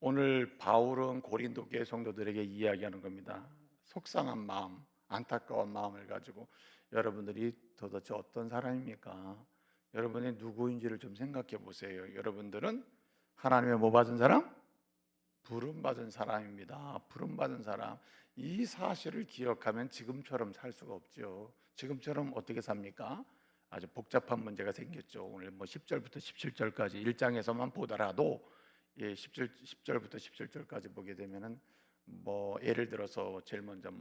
오늘 바울은 고린도 교회 성도들에게 이야기하는 겁니다. 속상한 마음, 안타까운 마음을 가지고 여러분들이 도대체 어떤 사람입니까? 여러분이 누구인지를 좀 생각해 보세요. 여러분들은 하나님의 뭐 받은 사람? 부름 받은 사람입니다. 부름 받은 사람. 이 사실을 기억하면 지금처럼 살 수가 없죠. 지금처럼 어떻게 삽니까? 아주 복잡한 문제가 생겼죠. 오늘 뭐 10절부터 17절까지 1장에서만 보더라도 10절부터 17절까지 보게 되면은 뭐 예를 들어서 제일 먼저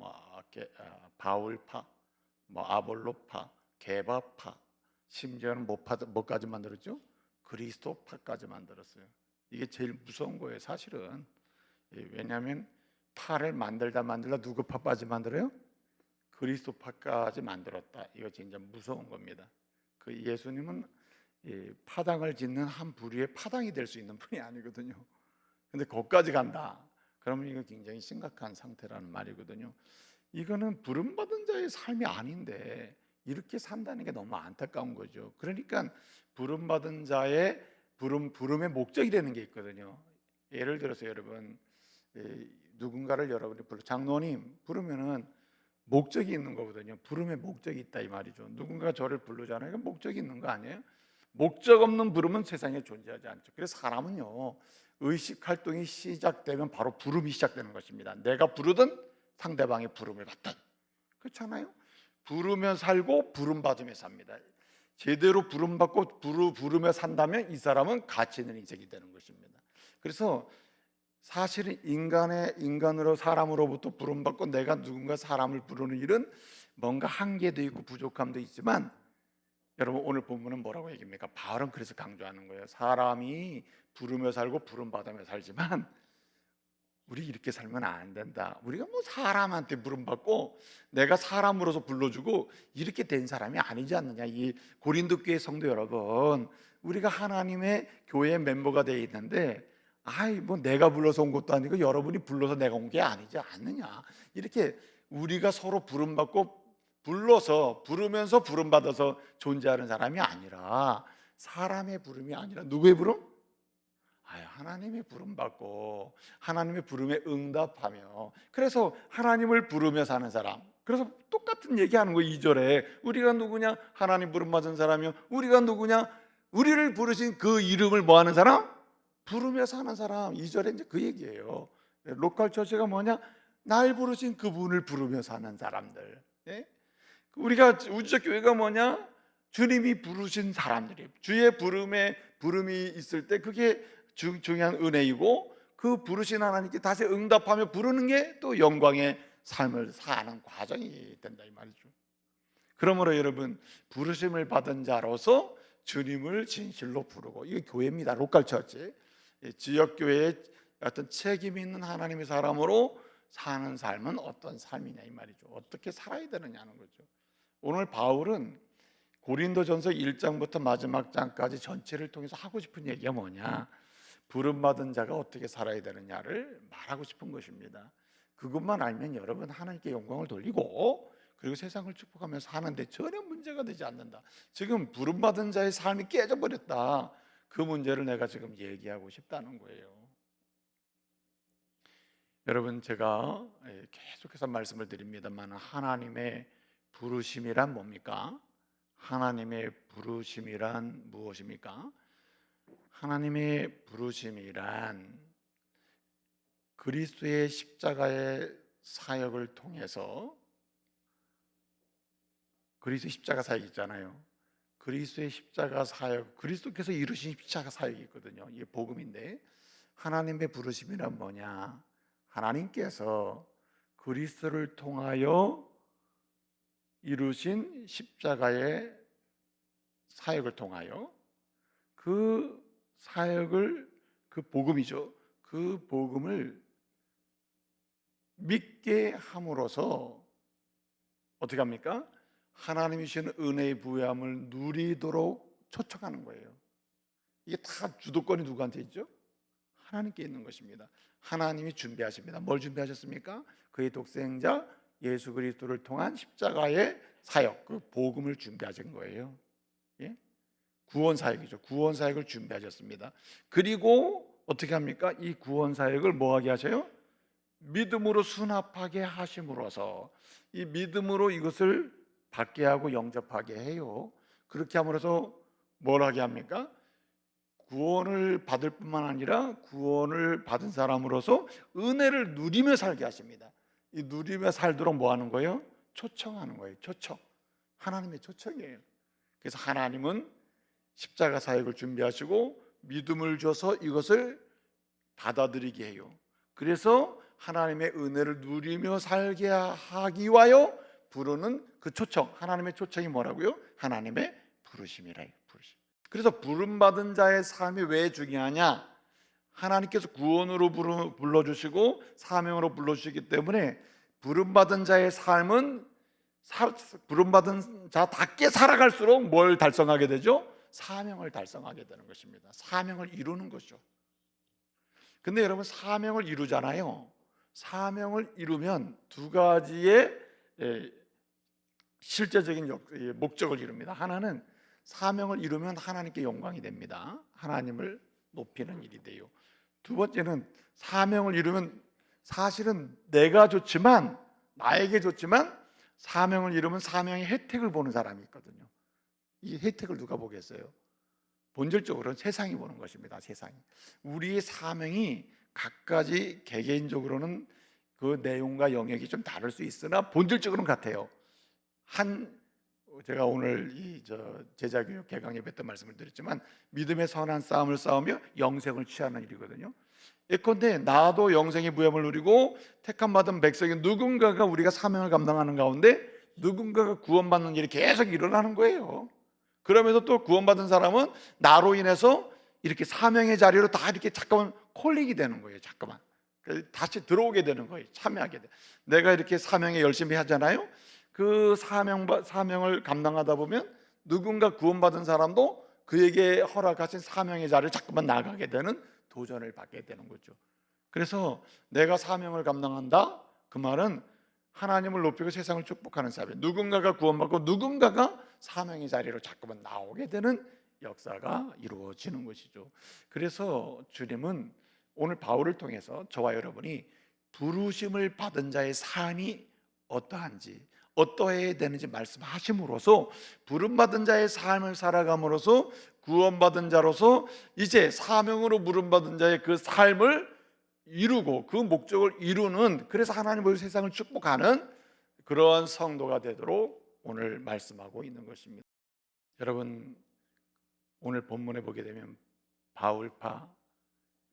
바울파, 뭐 아볼로파, 게바파, 심지어는 뭐까지 만들었죠? 그리스도파까지 만들었어요. 이게 제일 무서운 거예요, 사실은. 왜냐하면 파를 만들다 누구 파까지 만들어요? 그리스도 파까지 만들었다. 이거 진짜 무서운 겁니다. 그 예수님은 파당을 짓는 한 부류의 파당이 될 수 있는 분이 아니거든요. 근데 거기까지 간다. 그러면 이거 굉장히 심각한 상태라는 말이거든요. 이거는 부름받은 자의 삶이 아닌데 이렇게 산다는 게 너무 안타까운 거죠. 그러니까 부름받은 자의 부름의 목적이 되는 게 있거든요. 예를 들어서 여러분, 누군가를 여러분이 장로님 부르면은 목적이 있는 거거든요. 부름의 목적이 있다 이 말이죠. 누군가 저를 부르잖아요. 목적이 있는 거 아니에요? 목적 없는 부름은 세상에 존재하지 않죠. 그래서 사람은요, 의식 활동이 시작되면 바로 부름이 시작되는 것입니다. 내가 부르든 상대방의 부름을 받든. 그렇잖아요. 부르며 살고 부름 받으며 삽니다. 제대로 부름 받고 부르며 산다면 이 사람은 가치 있는 인생이 되는 것입니다. 그래서 사실은 인간으로 사람으로부터 부름받고 내가 누군가 사람을 부르는 일은 뭔가 한계도 있고 부족함도 있지만, 여러분 오늘 본문은 뭐라고 얘기합니까? 바울은 그래서 강조하는 거예요. 사람이 부르며 살고 부름받으며 살지만 우리 이렇게 살면 안 된다. 우리가 뭐 사람한테 부름받고 내가 사람으로서 불러주고 이렇게 된 사람이 아니지 않느냐. 이 고린도 교회 성도 여러분, 우리가 하나님의 교회 멤버가 되어 있는데 뭐 내가 불러서 온 것도 아니고 여러분이 불러서 내가 온 게 아니지 않느냐. 이렇게 우리가 서로 부름받고 불러서 부르면서 부름받아서 존재하는 사람이 아니라, 사람의 부름이 아니라 누구의 부름? 하나님의 부름 받고 하나님의 부름에 응답하며, 그래서 하나님을 부르며 사는 사람. 그래서 똑같은 얘기하는 거예요. 2절에 우리가 누구냐? 하나님 부름 받은 사람이요. 우리가 누구냐? 우리를 부르신 그 이름을 뭐 하는 사람? 부르며 사는 사람. 2절에 이제 그 얘기예요. 로컬 처치가 뭐냐? 날 부르신 그분을 부르며 사는 사람들. 예? 우리가 우주적 교회가 뭐냐? 주님이 부르신 사람들이에요. 주의 부름이 있을 때 그게 중요한 은혜이고, 그 부르신 하나님께 다시 응답하며 부르는 게 또 영광의 삶을 사는 과정이 된다 이 말이죠. 그러므로 여러분, 부르심을 받은 자로서 주님을 진실로 부르고, 이게 교회입니다. 로컬 처치, 지역 교회의 어떤 책임 있는 하나님의 사람으로 사는 삶은 어떤 삶이냐 이 말이죠. 어떻게 살아야 되느냐는 거죠. 오늘 바울은 고린도전서 1장부터 마지막 장까지 전체를 통해서 하고 싶은 얘기가 뭐냐? 부름받은 자가 어떻게 살아야 되느냐를 말하고 싶은 것입니다. 그것만 알면 여러분 하나님께 영광을 돌리고 그리고 세상을 축복하면서 사는데 전혀 문제가 되지 않는다. 지금 부름받은 자의 삶이 깨져버렸다. 그 문제를 내가 지금 얘기하고 싶다는 거예요. 여러분, 제가 계속해서 말씀을 드립니다만, 하나님의 부르심이란 뭡니까? 하나님의 부르심이란 무엇입니까? 하나님의 부르심이란 그리스도의 십자가의 사역을 통해서, 그리스도의 십자가 사역 있잖아요. 그리스도의 십자가 사역, 그리스도께서 이루신 십자가 사역이 있거든요. 이게 복음인데, 하나님의 부르심이란 뭐냐? 하나님께서 그리스도를 통하여 이루신 십자가의 사역을 통하여 그 사역을, 그 복음이죠. 그 복음을 믿게 함으로써 어떻게 합니까? 하나님이 주시는 은혜의 부여함을 누리도록 초청하는 거예요. 이게 다 주도권이 누구한테 있죠? 하나님께 있는 것입니다. 하나님이 준비하십니다. 뭘 준비하셨습니까? 그의 독생자 예수 그리스도를 통한 십자가의 사역, 그 복음을 준비하신 거예요. 예? 구원 사역이죠. 구원 사역을 준비하셨습니다. 그리고 어떻게 합니까? 이 구원 사역을 뭐하게 하셔요? 믿음으로 수납하게 하심으로써 이 믿음으로 이것을 받게 하고 영접하게 해요. 그렇게 함으로써 뭘 하게 합니까? 구원을 받을 뿐만 아니라 구원을 받은 사람으로서 은혜를 누리며 살게 하십니다. 이 누리며 살도록 뭐 하는 거예요? 초청하는 거예요. 초청. 하나님의 초청이에요. 그래서 하나님은 십자가 사역을 준비하시고 믿음을 줘서 이것을 받아들이게 해요. 그래서 하나님의 은혜를 누리며 살게 하기 위하여 부르는 그 초청, 하나님의 초청이 뭐라고요? 하나님의 부르심이라 해요. 부르심. 그래서 부름받은 자의 삶이 왜 중요하냐? 하나님께서 구원으로 불러주시고 사명으로 불러주시기 때문에 부름받은 자의 삶은 부름받은 자답게 살아갈수록 뭘 달성하게 되죠? 사명을 달성하게 되는 것입니다. 사명을 이루는 것이죠. 근데 여러분, 사명을 이루잖아요. 사명을 이루면 두 가지의 실제적인 목적을 이룹니다. 하나는 사명을 이루면 하나님께 영광이 됩니다. 하나님을 높이는 일이 돼요. 두 번째는 사명을 이루면 사실은 내가 좋지만, 나에게 좋지만, 사명을 이루면 사명의 혜택을 보는 사람이 있거든요. 이 혜택을 누가 보겠어요? 본질적으로는 세상이 보는 것입니다. 세상이. 우리의 사명이 각가지 개개인적으로는 그 내용과 영역이 좀 다를 수 있으나 본질적으로는 같아요. 제가 오늘 제자교육 개강 예배 때 말씀을 드렸지만 믿음의 선한 싸움을 싸우며 영생을 취하는 일이거든요. 예컨대 나도 영생의 부활을 누리고 택함 받은 백성인 누군가가 우리가 사명을 감당하는 가운데 누군가가 구원받는 일이 계속 일어나는 거예요. 그러면서 또 구원받은 사람은 나로 인해서 이렇게 사명의 자리로 다 이렇게 잠깐만 콜링이 되는 거예요. 잠깐만 다시 들어오게 되는 거예요. 참여하게 돼. 내가 이렇게 사명에 열심히 하잖아요. 그 사명을 감당하다 보면 누군가 구원받은 사람도 그에게 허락하신 사명의 자리를 자꾸만 나가게 되는 도전을 받게 되는 거죠. 그래서 내가 사명을 감당한다, 그 말은 하나님을 높이고 세상을 축복하는 사명. 누군가가 구원받고 누군가가 사명의 자리로 자꾸만 나오게 되는 역사가 이루어지는 것이죠. 그래서 주님은 오늘 바울을 통해서 저와 여러분이 부르심을 받은 자의 삶이 어떠한지, 어떠해야 되는지 말씀하심으로써 부름받은 자의 삶을 살아감으로써 구원받은 자로서 이제 사명으로 부름받은 자의 그 삶을 이루고 그 목적을 이루는, 그래서 하나님의 세상을 축복하는 그러한 성도가 되도록 오늘 말씀하고 있는 것입니다. 여러분, 오늘 본문에 보게 되면 바울파,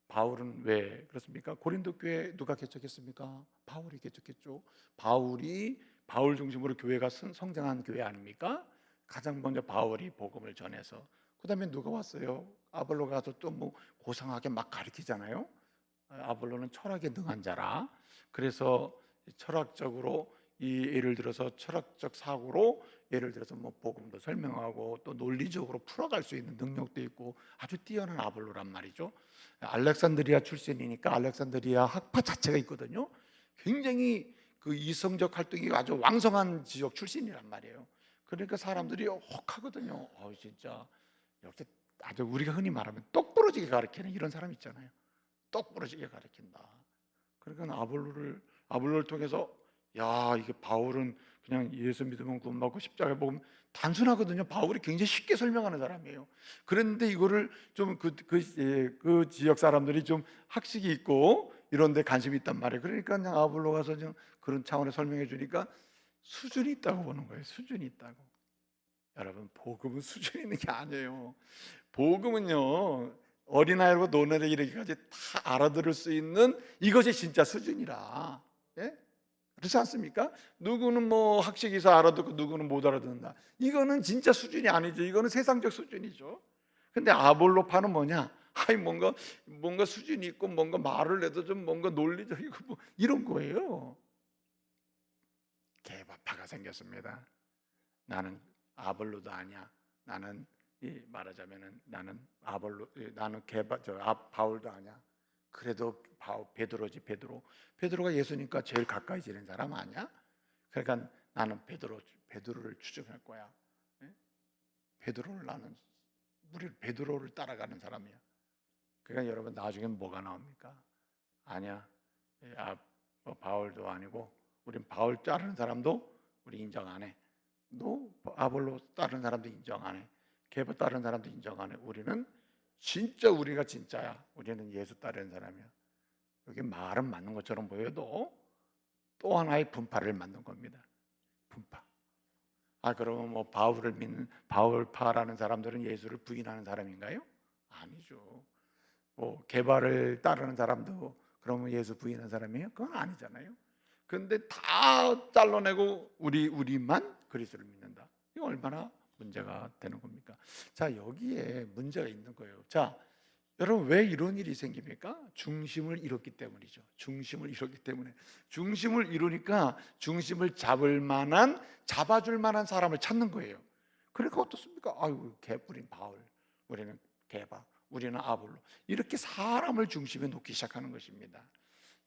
바울은 왜 그렇습니까? 고린도 교회 누가 개척했습니까? 바울이 개척했죠. 바울 중심으로 교회가 성장한 교회 아닙니까? 가장 먼저 바울이 복음을 전해서, 그 다음에 누가 왔어요? 아볼로가 가서 또 뭐 고상하게 막 가르치잖아요. 아볼로는 철학에 능한 자라. 그래서 철학적으로 예를 들어서 철학적 사고로 예를 들어서 뭐 복음도 설명하고 또 논리적으로 풀어갈 수 있는 능력도 있고 아주 뛰어난 아볼로란 말이죠. 알렉산드리아 출신이니까 알렉산드리아 학파 자체가 있거든요. 굉장히 그 이성적 활동이 아주 왕성한 지역 출신이란 말이에요. 그러니까 사람들이 혹하거든요. 진짜 역시 아주 우리가 흔히 말하면 똑부러지게 가르치는 이런 사람 있잖아요. 똑부러지게 가르친다. 그러니까 아볼로를 통해서 이게 바울은 그냥 예수 믿으면 구원받고 십자가에 복음, 단순하거든요. 바울이 굉장히 쉽게 설명하는 사람이에요. 그런데 이거를 좀 그 지역 사람들이 좀 학식이 있고 이런 데 관심이 있단 말이에요. 그러니까 그냥 아볼로 가서 좀 그런 차원에 설명해 주니까 수준이 있다고 보는 거예요. 수준이 있다고. 여러분, 복음은 수준이 있는 게 아니에요. 복음은요, 어린아이로 노년에 이르기까지 다 알아들을 수 있는 이것이 진짜 수준이라. 예? 그렇지 않습니까? 누구는 뭐 학식이 있어 알아듣고 누구는 못 알아듣는다. 이거는 진짜 수준이 아니죠. 이거는 세상적 수준이죠. 근데 아볼로파는 뭐냐? 뭔가 수준이 있고 뭔가 말을 해도 좀 뭔가 논리적이고 뭐 이런 거예요. 개바파가 생겼습니다. 나는 아볼로도 아니야. 나는 말하자면은 나는 나는 바울도 아니야. 그래도 베드로지. 베드로가 예수님과 제일 가까이 지낸 사람 아니야? 그러니까 나는 베드로를 추종할 거야. 예? 베드로를 따라가는 사람이야. 그러니까 여러분 나중에 뭐가 나옵니까? 아니야. 뭐 바울도 아니고 우린 바울 따르는 사람도 우리 인정 안 해. 너 아볼로 따르는 사람도 인정 안 해. 계보 따르는 사람도 인정 안 해. 우리는 진짜 우리가 진짜야. 우리는 예수 따르는 사람이야. 여기 말은 맞는 것처럼 보여도 또 하나의 분파를 만든 겁니다. 분파. 그러면 뭐 바울을 믿는 바울파라는 사람들은 예수를 부인하는 사람인가요? 아니죠. 뭐 개발을 따르는 사람도 그러면 예수 부인하는 사람이에요? 그건 아니잖아요. 그런데 다 잘라내고 우리만 그리스도를 믿는다. 이거 얼마나 문제가 되는 겁니까? 자, 여기에 문제가 있는 거예요. 자, 여러분 왜 이런 일이 생깁니까? 중심을 잃었기 때문이죠. 중심을 잃었기 때문에. 중심을 잃으니까 중심을 잡아줄 만한 사람을 찾는 거예요. 그러니까 어떻습니까? 아유, 개뿔인 바울, 우리는 개바, 우리는 아볼로, 이렇게 사람을 중심에 놓기 시작하는 것입니다.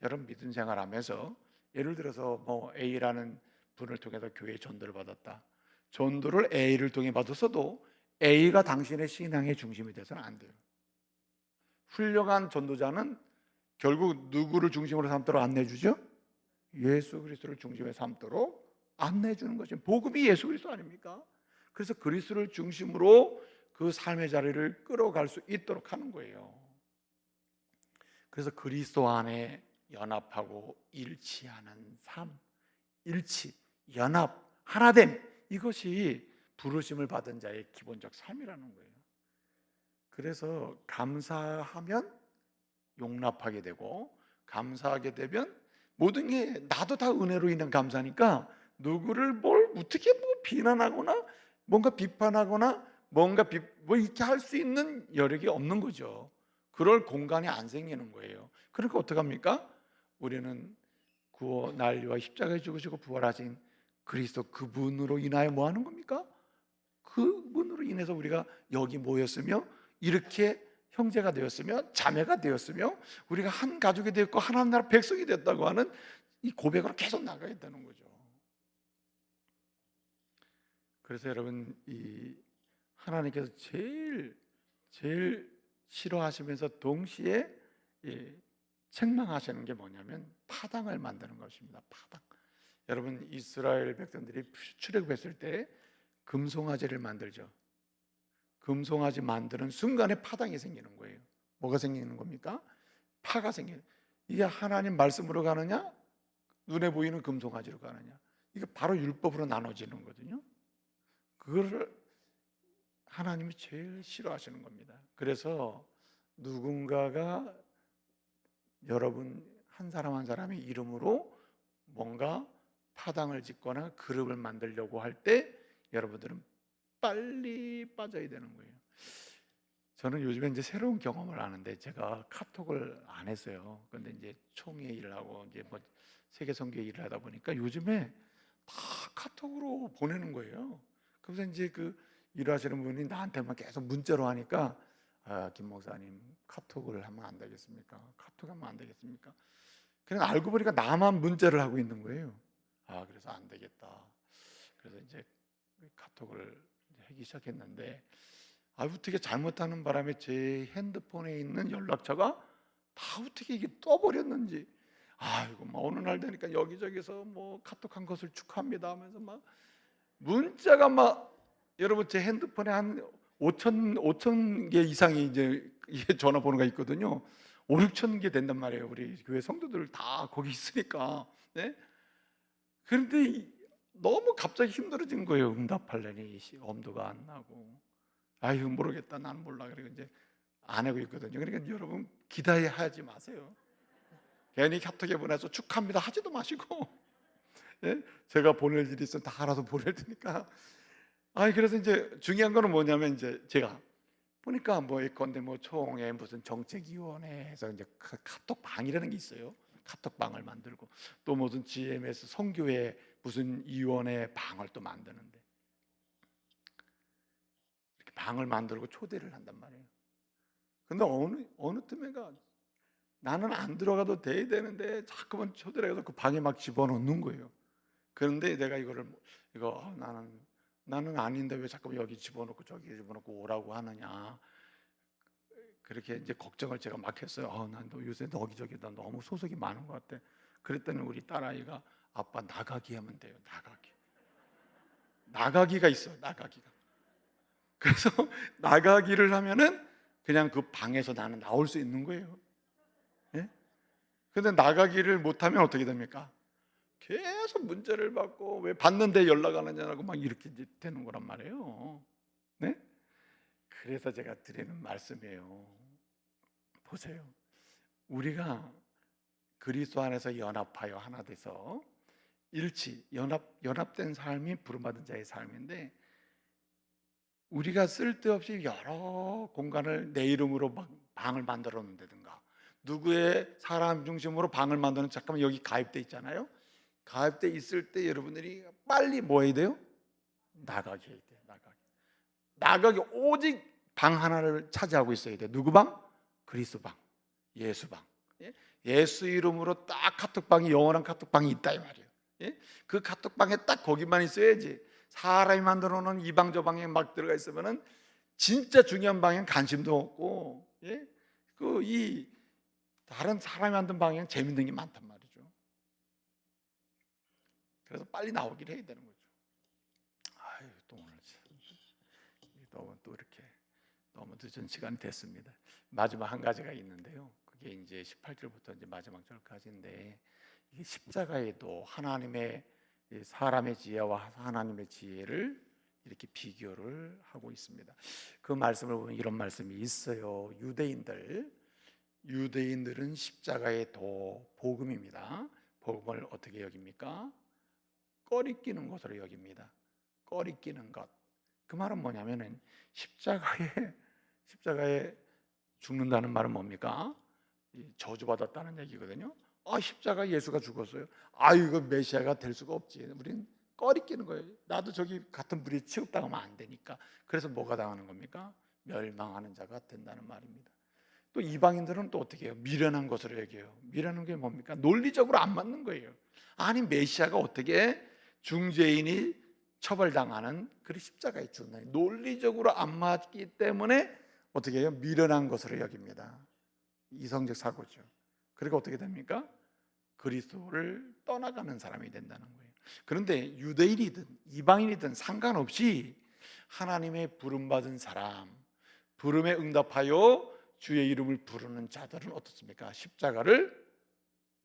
여러분 믿음 생활하면서 예를 들어서 뭐 A라는 분을 통해서 교회에 전도를 받았다. 전도를 A를 통해 받았어도 A가 당신의 신앙의 중심이 돼서는 안 돼요. 훌륭한 전도자는 결국 누구를 중심으로 삼도록 안내주죠? 예수 그리스도를 중심에 삼도록 안내주는 거죠. 복음이 예수 그리스도 아닙니까? 그래서 그리스도를 중심으로 그 삶의 자리를 끌어갈 수 있도록 하는 거예요. 그래서 그리스도 안에 연합하고 일치하는 삶, 일치, 연합, 하나됨, 이것이 부르심을 받은 자의 기본적 삶이라는 거예요. 그래서 감사하면 용납하게 되고, 감사하게 되면 모든 게 나도 다 은혜로 인한 감사니까 누구를 뭘 어떻게 뭐 비난하거나 뭔가 비판하거나 뭔가 뭐 이렇게 할 수 있는 여력이 없는 거죠. 그럴 공간이 안 생기는 거예요. 그러니까 어떡합니까? 우리는 구원 난리와 십자가에 죽으시고 부활하신 그리스도 그분으로 인하여 뭐 하는 겁니까? 그분으로 인해서 우리가 여기 모였으며 이렇게 형제가 되었으며 자매가 되었으며 우리가 한 가족이 되었고 하나님 나라 백성이 됐다고 하는 이 고백으로 계속 나가야 되는 거죠. 그래서 여러분, 이 하나님께서 제일 싫어하시면서 동시에 책망하시는 게 뭐냐면 파당을 만드는 것입니다. 파당. 여러분, 이스라엘 백성들이 출애굽했을 때 금송아지를 만들죠. 금송아지 만드는 순간에 파당이 생기는 거예요. 뭐가 생기는 겁니까? 파가 생기는. 이게 하나님 말씀으로 가느냐, 눈에 보이는 금송아지로 가느냐, 이게 바로 율법으로 나눠지는 거거든요. 그거를 하나님이 제일 싫어하시는 겁니다. 그래서 누군가가 여러분 한 사람 한 사람의 이름으로 뭔가 파당을 짓거나 그룹을 만들려고 할 때 여러분들은 빨리 빠져야 되는 거예요. 저는 요즘에 이제 새로운 경험을 하는데, 제가 카톡을 안 했어요. 근데 이제 총회 일을 하고 이제 뭐 세계 선교 일을 하다 보니까 요즘에 다 카톡으로 보내는 거예요. 그래서 이제 그 일하시는 분이 나한테만 계속 문자로 하니까, 김 목사님 카톡을 하면 안 되겠습니까? 카톡 하면 안 되겠습니까? 그냥 알고 보니까 나만 문자를 하고 있는 거예요. 그래서 안 되겠다. 그래서 이제 카톡을 하기 시작했는데, 어떻게 잘못하는 바람에 제 핸드폰에 있는 연락처가 다 어떻게 이게 떠버렸는지. 이거 막 어느 날 되니까 여기저기서 뭐 카톡한 것을 축하합니다 하면서 막 문자가 막, 여러분 제 핸드폰에 한 5천 개 이상이 이제 이게 전화번호가 있거든요. 5, 6천 개 된단 말이에요. 우리 교회 성도들 다 거기 있으니까. 네? 그런데 너무 갑자기 힘들어진 거예요. 응답하려니 엄두가 안 나고. 모르겠다, 나는 몰라. 그리고 이제 안 하고 있거든요. 그러니까 여러분 기대하지 마세요. 괜히 카톡에 보내서 축하합니다 하지도 마시고, 예? 제가 보낼 일이 있으면 다 알아서 보낼 테니까. 그래서 이제 중요한 거는 뭐냐면, 이제 제가 보니까 뭐 건데 뭐 총회 무슨 정책위원회에서 이제 카톡 방이라는 게 있어요. 카톡 방을 만들고, 또 무슨 GMS 선교회 무슨 위원회 방을 또 만드는데, 이렇게 방을 만들고 초대를 한단 말이에요. 근데 어느 틈에가 나는 안 들어가도 돼야 되는데 자꾸만 초대를 해서 그 방에 막 집어넣는 거예요. 그런데 내가 나는 아닌데 왜 자꾸 여기 집어넣고 저기 집어넣고 오라고 하느냐. 그렇게 이제 걱정을 제가 막 했어요. 난 너 요새 여기저기다 너무 소속이 많은 것 같아. 그랬더니 우리 딸아이가 아빠 나가기 하면 돼요. 나가기가 있어요. 나가기가. 그래서 나가기를 하면은 그냥 그 방에서 나는 나올 수 있는 거예요. 예? 근데 나가기를 못하면 어떻게 됩니까? 계속 문제를 받고 왜 받는데 연락 안 하냐고 막 이렇게 이제 되는 거란 말이에요. 네? 그래서 제가 드리는 말씀이에요. 보세요. 우리가 그리스도 안에서 연합하여 하나 돼서 연합된 삶이 부름받은 자의 삶인데, 우리가 쓸데없이 여러 공간을 내 이름으로 막 방을 만들어 놓는다든가, 누구의 사람 중심으로 방을 만드는, 잠깐만 여기 가입돼 있잖아요. 가입돼 있을 때 여러분들이 빨리 뭐 해야 돼요? 나가게 해야 돼요. 나가게 오직 방 하나를 차지하고 있어야 돼요. 누구 방? 그리스도 방, 예수 방. 예? 예수 이름으로 딱 카톡방이, 영원한 카톡방이 있다 이 말이에요. 예? 그 카톡방에 딱 거기만 있어야지. 사람이 만들어 놓은 이 방 저 방에 막 들어가 있으면은 진짜 중요한 방엔 관심도 없고, 예? 그 이 다른 사람이 만든 방에는 재밌는 게 많단 말이죠. 그래서 빨리 나오기를 해야 되는 거죠. 아유, 또 오늘 또 이렇게 너무 늦은 시간이 됐습니다. 마지막 한 가지가 있는데요. 그게 이제 18절부터 이제 마지막 절까지인데, 이게 십자가에도 하나님의 사람의 지혜와 하나님의 지혜를 이렇게 비교를 하고 있습니다. 그 말씀을 보면 이런 말씀이 있어요. 유대인들은 십자가의 도, 복음입니다. 복음을 어떻게 여깁니까? 꺼리끼는 것으로 여깁니다. 꺼리끼는 것. 그 말은 뭐냐면은 십자가에 죽는다는 말은 뭡니까? 저주받았다는 얘기거든요. 십자가 예수가 죽었어요. 이거 메시아가 될 수가 없지. 우리는 꺼리끼는 거예요. 나도 저기 같은 불에 취급당하면 안 되니까. 그래서 뭐가 당하는 겁니까? 멸망하는 자가 된다는 말입니다. 또 이방인들은 또 어떻게 해요? 미련한 것으로 여겨요. 미련한 게 뭡니까? 논리적으로 안 맞는 거예요. 아니, 메시아가 어떻게 중죄인이 처벌당하는 그 십자가에 죽는, 논리적으로 안 맞기 때문에 어떻게 해요? 미련한 것으로 여깁니다. 이성적 사고죠. 그리고 어떻게 됩니까? 그리스도를 떠나가는 사람이 된다는 거예요. 그런데 유대인이든 이방인이든 상관없이 하나님의 부름받은 사람, 부름에 응답하여 주의 이름을 부르는 자들은 어떻습니까? 십자가를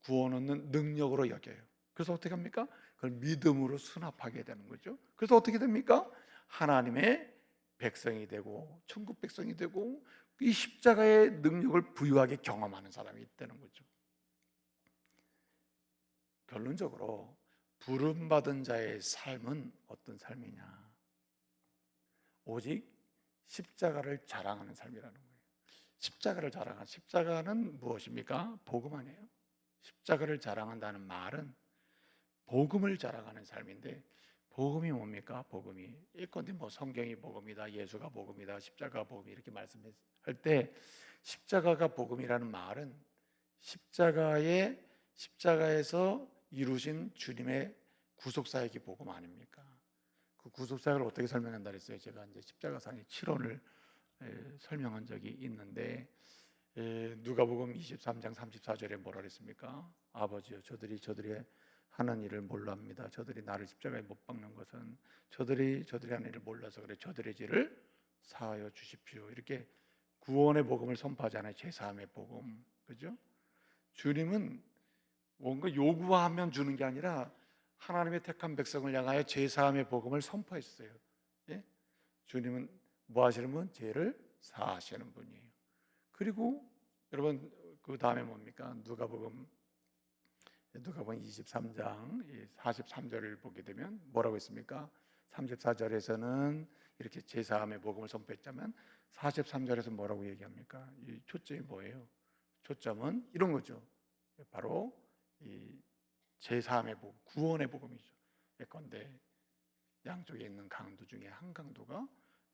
구원 얻는 능력으로 여겨요. 그래서 어떻게 합니까? 그걸 믿음으로 수납하게 되는 거죠. 그래서 어떻게 됩니까? 하나님의 백성이 되고 천국 백성이 되고 이 십자가의 능력을 부유하게 경험하는 사람이 되는 거죠. 결론적으로 부름받은 자의 삶은 어떤 삶이냐? 오직 십자가를 자랑하는 삶이라는 거예요. 십자가는 무엇입니까? 복음 아니에요? 십자가를 자랑한다는 말은 복음을 자랑하는 삶인데, 복음이 뭡니까? 복음이 일건데 뭐 성경이 복음이다, 예수가 복음이다, 십자가가 복음이 이렇게 말씀할 때, 십자가가 복음이라는 말은 십자가에서 이루신 주님의 구속사역이 복음 아닙니까? 그 구속사역을 어떻게 설명한다 그랬어요? 제가 이제 십자가상의 7원을 설명한 적이 있는데, 누가복음 23장 34절에 뭐라 그랬습니까? 아버지여, 저들이 하는 일을 몰라합니다. 저들이 나를 십자가에 못 박는 것은 저들이 하는 일을 몰라서 그래. 저들의 죄를 사하여 주십시오. 이렇게 구원의 복음을 선포하잖아요. 제사함의 복음, 그죠? 주님은 뭔가 요구하면 주는 게 아니라 하나님의 택한 백성을 향하여 제사함의 복음을 선포했어요. 예? 주님은 뭐 하시는 분? 죄를 사하시는 분이에요. 그리고 여러분, 그 다음에 뭡니까? 누가복음 23장 43절을 보게 되면 뭐라고 했습니까? 34절에서는 이렇게 제사함의 복음을 선포했자면 43절에서 뭐라고 얘기합니까? 이 초점이 뭐예요? 초점은 이런 거죠. 바로 이 제사함의 복음, 구원의 복음이죠. 예컨대 양쪽에 있는 강도 중에 한 강도가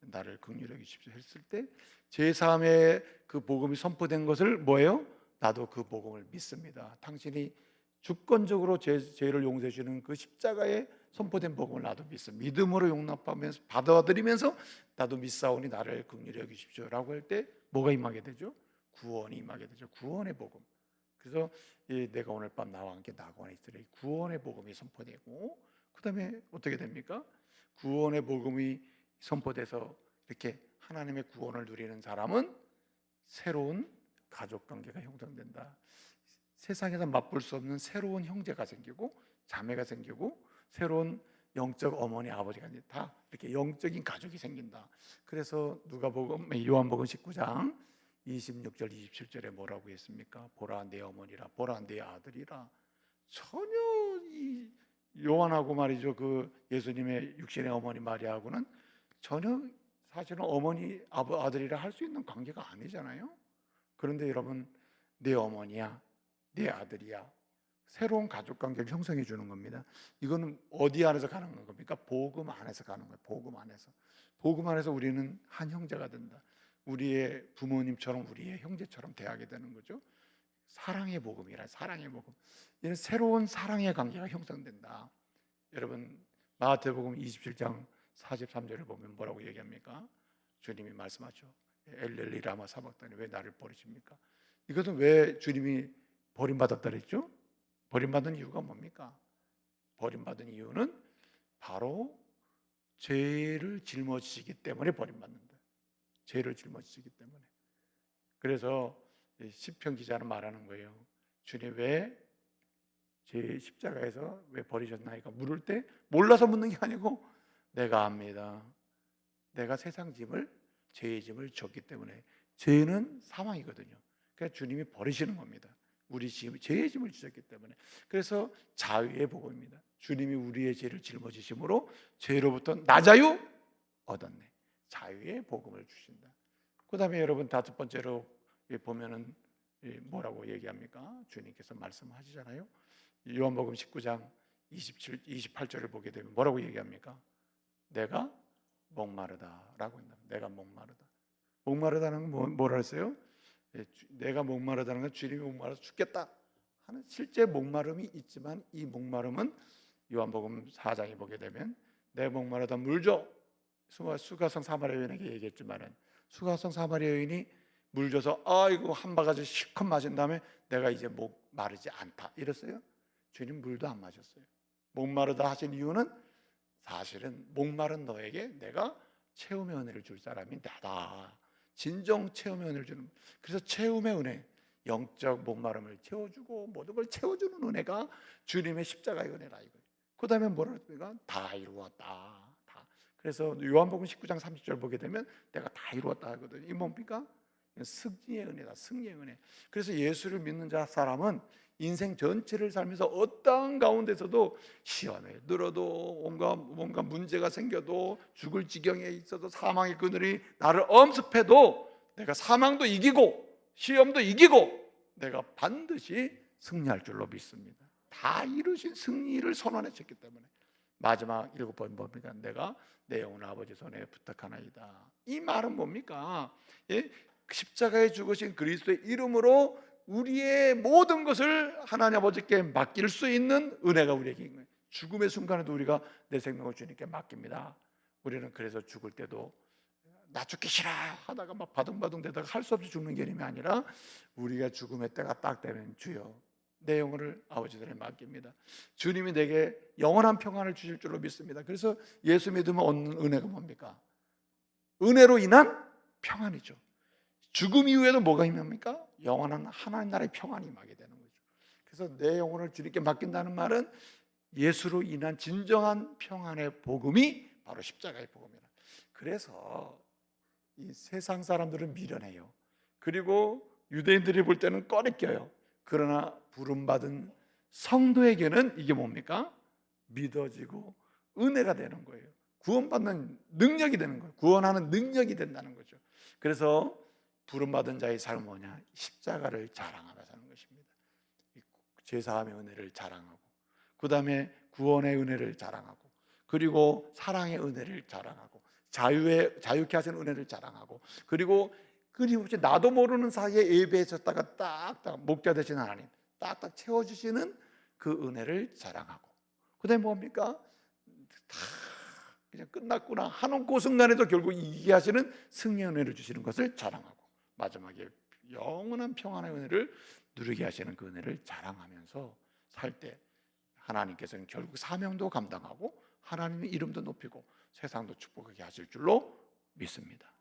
나를 긍휼히 여기십시오 했을 때, 제사함의 그 복음이 선포된 것을 뭐예요? 나도 그 복음을 믿습니다. 당신이 주권적으로 죄를 용서해 주는 그 십자가에 선포된 복음을 나도 믿습니다. 믿음으로 용납하면서 받아들이면서 나도 믿사오니 나를 긍휼히 여기십시오라고 할 때 뭐가 임하게 되죠? 구원이 임하게 되죠. 구원의 복음. 그래서 내가 오늘 밤 나와 함께 낙원에 있으리 구원의 복음이 선포되고, 그 다음에 어떻게 됩니까? 구원의 복음이 선포돼서 이렇게 하나님의 구원을 누리는 사람은 새로운 가족관계가 형성된다. 세상에서 맛볼 수 없는 새로운 형제가 생기고 자매가 생기고 새로운 영적 어머니 아버지가 다 이렇게 영적인 가족이 생긴다. 그래서 요한복음 19장 26절 27절에 뭐라고 했습니까? 보라 내 어머니라, 보라 내 아들이라. 전혀 이 요한하고 말이죠, 그 예수님의 육신의 어머니 마리아하고는 전혀 사실은 어머니 아들이라 할 수 있는 관계가 아니잖아요. 그런데 여러분, 내 어머니야, 내 아들이야, 새로운 가족관계를 형성해 주는 겁니다. 이거는 어디 안에서 가는 겁니까? 복음 안에서 가는 거예요. 복음 안에서 우리는 한 형제가 된다. 우리의 부모님처럼 우리의 형제처럼 대하게 되는 거죠. 사랑의 복음이라. 사랑의 복음. 이는 새로운 사랑의 관계가 형성된다. 여러분, 마태복음 27장 43절을 보면 뭐라고 얘기합니까? 주님이 말씀하죠. 엘렐리 라마 사박다니 왜 나를 버리십니까? 이것은 왜 주님이 버림받았다 그랬죠? 버림받은 이유가 뭡니까? 버림받은 이유는 바로 죄를 짊어지시기 때문에 버림받는다. 죄를 짊어지시기 때문에. 그래서 시편 기자는 말하는 거예요. 주님 왜 제 십자가에서 왜 버리셨나이까 물을 때 몰라서 묻는 게 아니고 내가 압니다. 내가 세상 짐을, 죄의 짐을 졌기 때문에. 죄는 사망이거든요. 그러니까 주님이 버리시는 겁니다. 우리 죄의 짐을 지셨기 때문에. 그래서 자유의 복음입니다. 주님이 우리의 죄를 짊어지심으로 죄로부터 나자유 얻었네. 자유의 복음을 주신다. 그 다음에 여러분 다섯 번째로 보면은 뭐라고 얘기합니까? 주님께서 말씀하시잖아요. 요한복음 19장 28절을 보게 되면 뭐라고 얘기합니까? 내가 목마르다라고 했나? 내가 목마르다. 목마르다는 건 뭐라 했어요? 내가 목마르다는 건 주님이 목마르서 죽겠다 하는 실제 목마름이 있지만, 이 목마름은 요한복음 4장에 보게 되면 내 목마르다 물 줘. 수가성 사마리아 여인에게 얘기했지만은 수가성 사마리아 여인이 물 줘서 아이고 한 바가지 실컷 마신 다음에 내가 이제 목 마르지 않다 이랬어요. 주님 물도 안 마셨어요. 목마르다 하신 이유는 사실은 목마른 너에게 내가 채움의 은혜를 줄 사람이 나다. 진정 채움의 은혜를 주는. 그래서 채움의 은혜, 영적 목마름을 채워주고 모든 걸 채워주는 은혜가 주님의 십자가의 은혜라 이거예요. 그 다음에 뭐라 그랬습니까? 다 이루었다. 다. 그래서 요한복음 19장 30절 보게 되면 내가 다 이루었다 하거든요. 이 뭡니까? 승리의 은혜다. 승리의 은혜. 그래서 예수를 믿는 사람은 인생 전체를 살면서 어떠한 가운데서도 시험에 들어도 뭔가 문제가 생겨도 죽을 지경에 있어도 사망의 그늘이 나를 엄습해도 내가 사망도 이기고 시험도 이기고 내가 반드시 승리할 줄로 믿습니다. 다 이루신 승리를 선언하셨기 때문에. 마지막 7번 뭡니까? 내가 내 영혼 아버지 손에 부탁하나이다. 이 말은 뭡니까? 십자가에 죽으신 그리스도의 이름으로 우리의 모든 것을 하나님 아버지께 맡길 수 있는 은혜가 우리에게 있는 거예요. 죽음의 순간에도 우리가 내 생명을 주님께 맡깁니다. 우리는 그래서 죽을 때도 나 죽기 싫어 하다가 막 바둥바둥 대다가 할 수 없이 죽는 개념이 아니라 우리가 죽음의 때가 딱 되면 주여 내 영혼을 아버지 손에 맡깁니다. 주님이 내게 영원한 평안을 주실 줄로 믿습니다. 그래서 예수 믿으면 얻는 은혜가 뭡니까? 은혜로 인한 평안이죠. 죽음 이후에도 뭐가 임합니까? 영원한 하나님 나라의 평안이 임하게 되는 거죠. 그래서 내 영혼을 주님께 맡긴다는 말은 예수로 인한 진정한 평안의 복음이 바로 십자가의 복음이라. 그래서 이 세상 사람들은 미련해요. 그리고 유대인들이 볼 때는 꺼리껴요. 그러나 부름받은 성도에게는 이게 뭡니까? 믿어지고 은혜가 되는 거예요. 구원받는 능력이 되는 거예요. 구원하는 능력이 된다는 거죠. 그래서 부름받은 자의 삶은 뭐냐? 십자가를 자랑하며 사는 것입니다. 죄사함의 은혜를 자랑하고, 그 다음에 구원의 은혜를 자랑하고, 그리고 사랑의 은혜를 자랑하고, 자유케 하시는 은혜를 자랑하고, 그리고 끊임없이 나도 모르는 사이에 예배했었다가 딱딱 목자 되신 하나님 딱딱 채워주시는 그 은혜를 자랑하고, 그 다음에 뭡니까? 다 그냥 끝났구나 하는 그 순간에도 결국 이기게 하시는 승리의 은혜를 주시는 것을 자랑하고, 마지막에 영원한 평안의 은혜를 누리게 하시는 그 은혜를 자랑하면서 살 때 하나님께서는 결국 사명도 감당하고 하나님의 이름도 높이고 세상도 축복하게 하실 줄로 믿습니다.